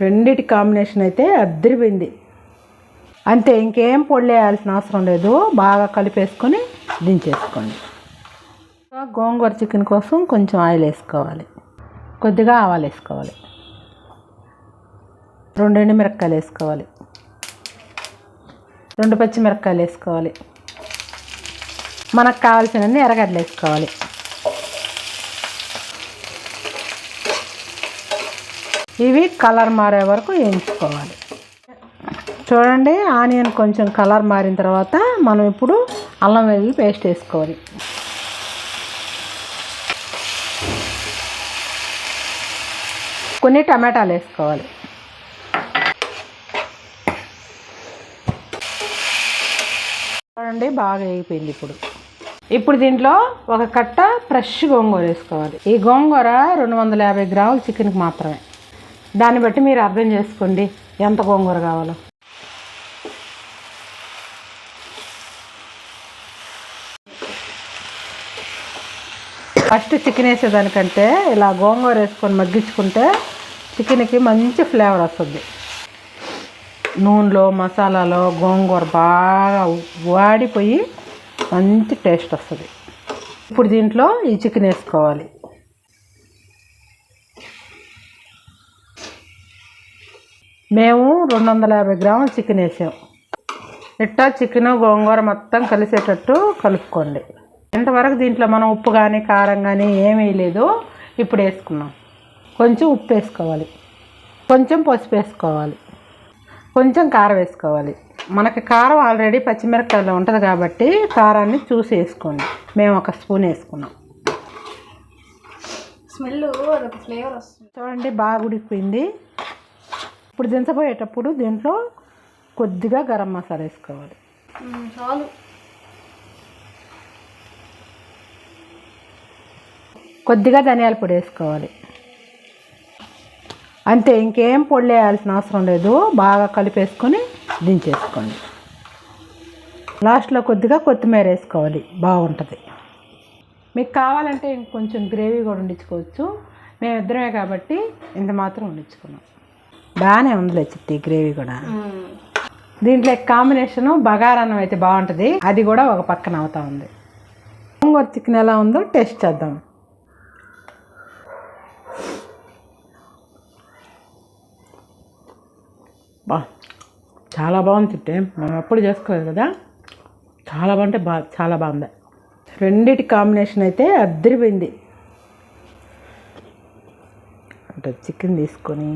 రెండిటి కాంబినేషన్ అయితే అద్దరిపోయింది. అంతే, ఇంకేం పొడి వేయాల్సిన అవసరం లేదు. బాగా కలిపేసుకొని దించేసుకోండి. గోంగూర చికెన్ కోసం కొంచెం ఆయిల్ వేసుకోవాలి, కొద్దిగా ఆవాలు వేసుకోవాలి, 2 ఎండుమిరపకాయలు వేసుకోవాలి, 2 పచ్చిమిరపకాయలు వేసుకోవాలి, మనకు కావాల్సినన్ని ఎర్రగడ్డలు వేసుకోవాలి. ఇవి కలర్ మారే వరకు వేయించుకోవాలి. చూడండి, ఆనియన్ కొంచెం కలర్ మారిన తర్వాత మనం ఇప్పుడు అల్లం వెల్లుల్లి పేస్ట్ వేసుకోవాలి. కొన్ని టమాటాలు వేసుకోవాలి. చూడండి, బాగా వేగిపోయింది. ఇప్పుడు దీంట్లో ఒక కట్ట ఫ్రెష్ గోంగూర వేసుకోవాలి. ఈ గోంగూర 250 గ్రాముల చికెన్కి మాత్రమే. దాన్ని బట్టి మీరు అర్థం చేసుకోండి ఎంత గోంగూర కావాలో. ఫస్ట్ చికెన్ వేసేదానికంటే ఇలా గోంగూర వేసుకొని మగ్గించుకుంటే చికెన్కి మంచి ఫ్లేవర్ వస్తుంది. నూనెలో మసాలాలో గోంగూర బాగా వాడిపోయి మంచి టేస్ట్ వస్తుంది. ఇప్పుడు దీంట్లో ఈ చికెన్ వేసుకోవాలి. మేము 250 గ్రాముల చికెన్ వేసాం. ఇట్టా చికెన్ గోంగూర మొత్తం కలిసేటట్టు కలుపుకోండి. ఇంతవరకు దీంట్లో మనం ఉప్పు కానీ కారం కానీ ఏమీ లేదు. ఇప్పుడు వేసుకున్నాం. కొంచెం ఉప్పు వేసుకోవాలి, కొంచెం పసుపు వేసుకోవాలి, కొంచెం కారం వేసుకోవాలి. మనకి కారం ఆల్రెడీ పచ్చిమిరపకాయలో ఉంటుంది కాబట్టి కారాన్ని చూసి వేసుకోండి. మేము 1 స్పూన్ వేసుకున్నాం. స్మెల్ ఫ్లేవర్ వస్తుంది. చూడండి, బాగా ఉడికిపోయింది. ఇప్పుడు దించబోయేటప్పుడు దీంట్లో కొద్దిగా గరం మసాలా వేసుకోవాలి. చాలు. కొద్దిగా ధనియాల పొడి వేసుకోవాలి. అంతే, ఇంకేం పొడి వేయాల్సిన అవసరం లేదు. బాగా కలిపేసుకొని దించేసుకోండి. లాస్ట్లో కొద్దిగా కొత్తిమీర వేసుకోవాలి, బాగుంటుంది. మీకు కావాలంటే ఇంకొంచెం గ్రేవీ కూడా వండించుకోవచ్చు. మేమిద్దరమే కాబట్టి ఇంత మాత్రం వండించుకున్నాం. బాగానే ఉందిలే చిట్టి గ్రేవీ కూడా. దీంట్లో కాంబినేషను బగారన్నం అయితే బాగుంటుంది. అది కూడా ఒక పక్కన అవుతా ఉంది. గోంగూర చికెన్ ఎలా ఉందో టేస్ట్ చేద్దాం. చాలా బాగుంది చిట్టి. మనం ఎప్పుడు చేసుకోలేదు కదా, చాలా బాగుంటే చాలా బాగుంది. రెండిటి కాంబినేషన్ అయితే అద్దరిపోయింది. అంటే చికెన్ తీసుకొని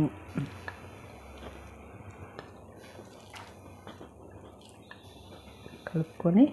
కలుపుకొని